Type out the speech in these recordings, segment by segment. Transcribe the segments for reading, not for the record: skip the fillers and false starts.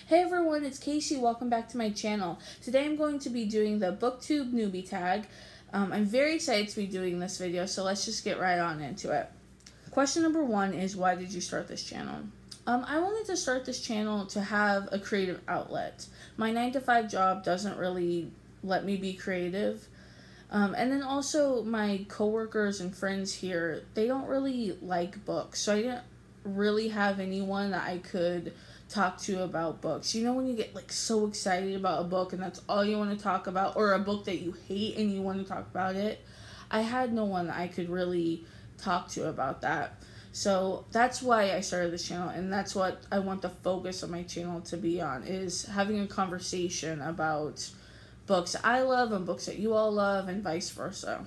Hey everyone, it's Casey. Welcome back to my channel. Today I'm going to be doing the Booktube Newbie Tag. I'm very excited to be doing this video, so let's just get right on into it. Question number 1 is, why did you start this channel? I wanted to start this channel to have a creative outlet. My 9-to-5 job doesn't really let me be creative. And then also my coworkers and friends here, they don't really like books, so I didn't really have anyone that I could talk to about books. You know when you get like so excited about a book and that's all you want to talk about, or a book that you hate and you want to talk about it? I had no one that I could really talk to about that. So that's why I started this channel, and that's what I want the focus of my channel to be on, is having a conversation about books I love and books that you all love, and vice versa.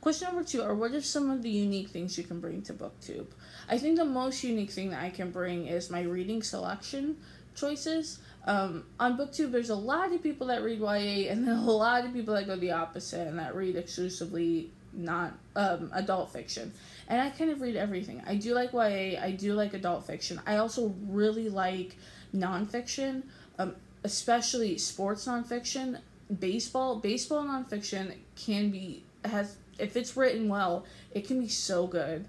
Question number 2 are, what are some of the unique things you can bring to Booktube? I think the most unique thing that I can bring is my reading selection choices. On Booktube, there's a lot of people that read YA, and then a lot of people that go the opposite and that read exclusively not adult fiction. And I kind of read everything. I do like YA, I do like adult fiction. I also really like nonfiction, especially sports nonfiction. Baseball nonfiction can be, if it's written well, it can be so good.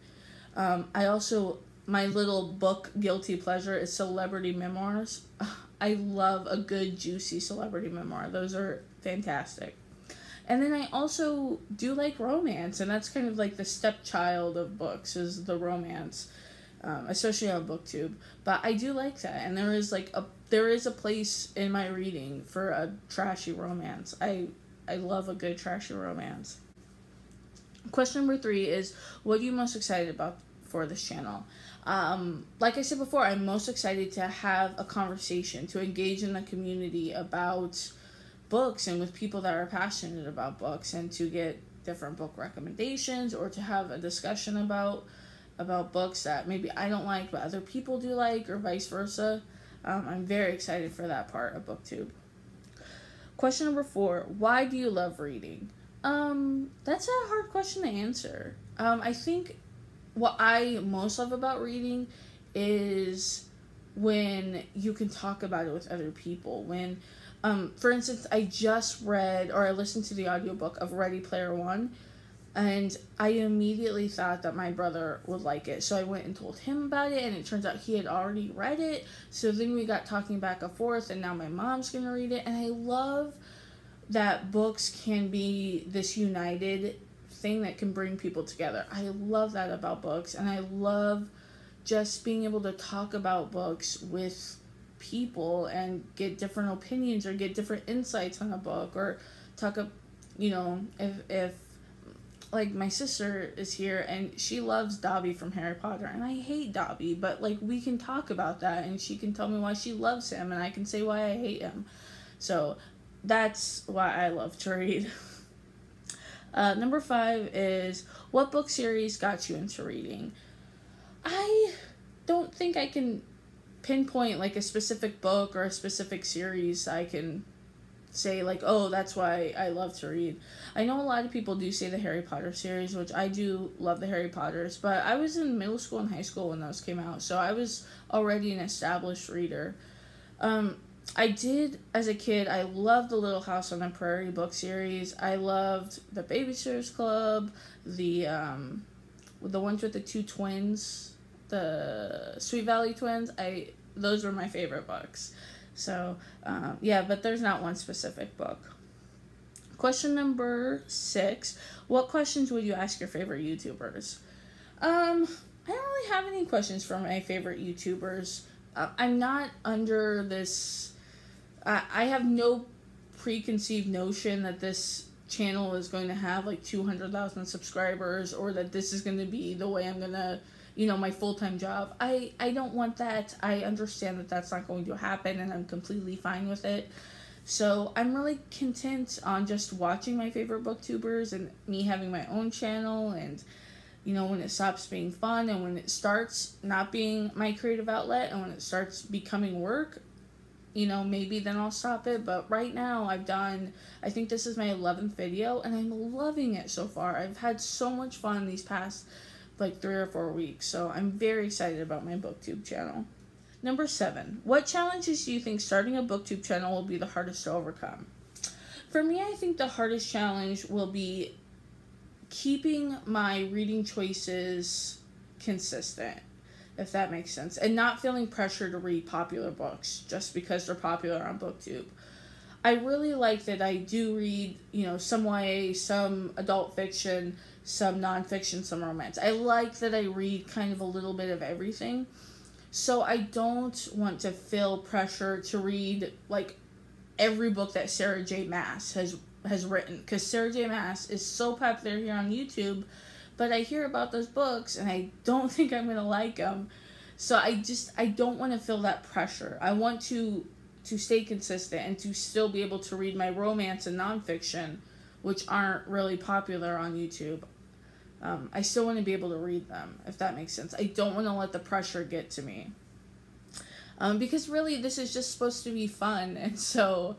My little book guilty pleasure is celebrity memoirs. I love a good juicy celebrity memoir. Those are fantastic. And then I also do like romance, and that's kind of like the stepchild of books, is the romance, especially on Booktube. But I do like that, and there is a place in my reading for a trashy romance. I love a good trashy romance. Question number 3 is, what are you most excited about for this channel? Like I said before, I'm most excited to have a conversation, to engage in the community about books and with people that are passionate about books, and to get different book recommendations, or to have a discussion about books that maybe I don't like but other people do like, or vice versa. I'm very excited for that part of Booktube. Question number 4, why do you love reading? That's a hard question to answer. I think what I most love about reading is when you can talk about it with other people. When, for instance, I just read, or I listened to the audiobook of Ready Player One, and I immediately thought that my brother would like it. So I went and told him about it, and it turns out he had already read it. So then we got talking back and forth, and now my mom's gonna read it. And I love that books can be this united thing that can bring people together. I love that about books, and I love just being able to talk about books with people and get different opinions, or get different insights on a book, or talk up, if like my sister is here and she loves Dobby from Harry Potter, and I hate Dobby, but like we can talk about that, and she can tell me why she loves him, and I can say why I hate him. So that's why I love to read. Number 5 is, what book series got you into reading? I don't think I can pinpoint like a specific book or a specific series I can say like, oh, that's why I love to read. I know a lot of people do say the Harry Potter series, which I do love the Harry Potters, but I was in middle school and high school when those came out, so I was already an established reader. I did, as a kid, I loved the Little House on the Prairie book series. I loved the Babysitter's Club, the ones with the 2 twins, the Sweet Valley twins. Those were my favorite books. So, yeah, but there's not one specific book. Question number 6, what questions would you ask your favorite YouTubers? I don't really have any questions for my favorite YouTubers. I'm not under this, I have no preconceived notion that this channel is going to have like 200,000 subscribers, or that this is going to be the way I'm going to, my full-time job. I don't want that. I understand that that's not going to happen, and I'm completely fine with it. So I'm really content on just watching my favorite booktubers, and me having my own channel, and when it stops being fun, and when it starts not being my creative outlet, and when it starts becoming work, maybe then I'll stop it. But right now I think this is my 11th video, and I'm loving it so far. I've had so much fun these past like 3 or 4 weeks, so I'm very excited about my Booktube channel. Number 7, what challenges do you think starting a booktube channel will be the hardest to overcome? For me, I think the hardest challenge will be keeping my reading choices consistent, if that makes sense, and not feeling pressure to read popular books just because they're popular on Booktube. I really like that I do read, some YA, some adult fiction, some nonfiction, some romance. I like that I read kind of a little bit of everything. So I don't want to feel pressure to read, like, every book that Sarah J. Maas has written. Because Sarah J. Maas is so popular here on YouTube, but I hear about those books, and I don't think I'm going to like them. So I don't want to feel that pressure. I want to stay consistent and to still be able to read my romance and nonfiction, which aren't really popular on YouTube. I still want to be able to read them, if that makes sense. I don't want to let the pressure get to me. Because really, this is just supposed to be fun, and so,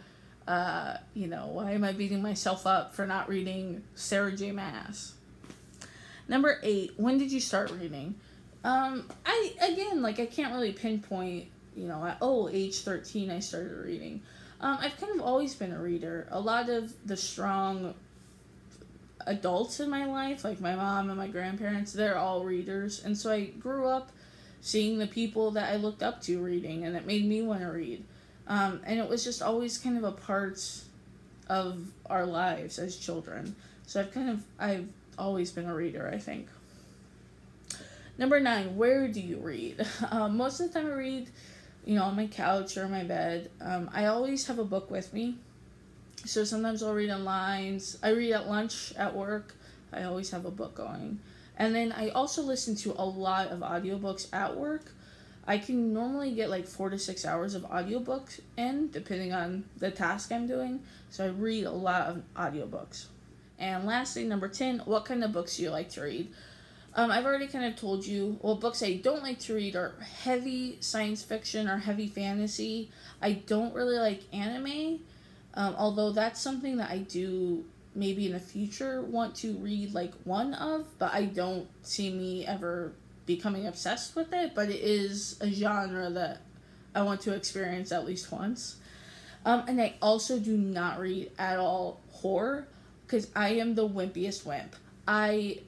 why am I beating myself up for not reading Sarah J. Maas? Number 8, when did you start reading? I can't really pinpoint, at age 13 I started reading. I've kind of always been a reader. A lot of the strong adults in my life, like my mom and my grandparents, they're all readers, and so I grew up seeing the people that I looked up to reading, and it made me want to read. And it was just always kind of a part of our lives as children. So I've always been a reader, I think. Number 9, where do you read? Most of the time I read, on my couch or my bed. I always have a book with me. So sometimes I'll read on lines. I read at lunch, at work. I always have a book going. And then I also listen to a lot of audiobooks at work. I can normally get like 4 to 6 hours of audiobooks in, depending on the task I'm doing. So I read a lot of audiobooks. And lastly, number 10, what kind of books do you like to read? I've already kind of told you, books I don't like to read are heavy science fiction or heavy fantasy. I don't really like anime, although that's something that I do maybe in the future want to read like one of, but I don't see me ever becoming obsessed with it, but it is a genre that I want to experience at least once. And I also do not read at all horror, because I am the wimpiest wimp. I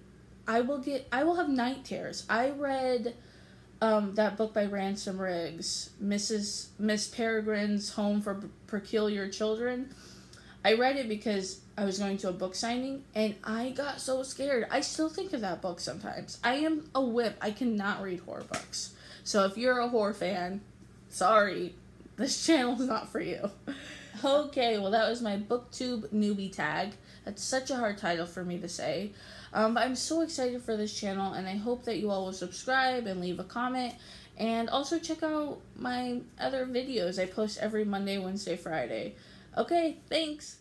will have night terrors. I read that book by Ransom Riggs, Miss Peregrine's Home for Peculiar Children. I read it because I was going to a book signing, and I got so scared. I still think of that book sometimes. I am a wimp. I cannot read horror books. So if you're a horror fan, sorry, this channel is not for you. Okay, well, that was my Booktube Newbie Tag. That's such a hard title for me to say. But I'm so excited for this channel, and I hope that you all will subscribe and leave a comment. And also check out my other videos. I post every Monday, Wednesday, Friday. Okay, thanks.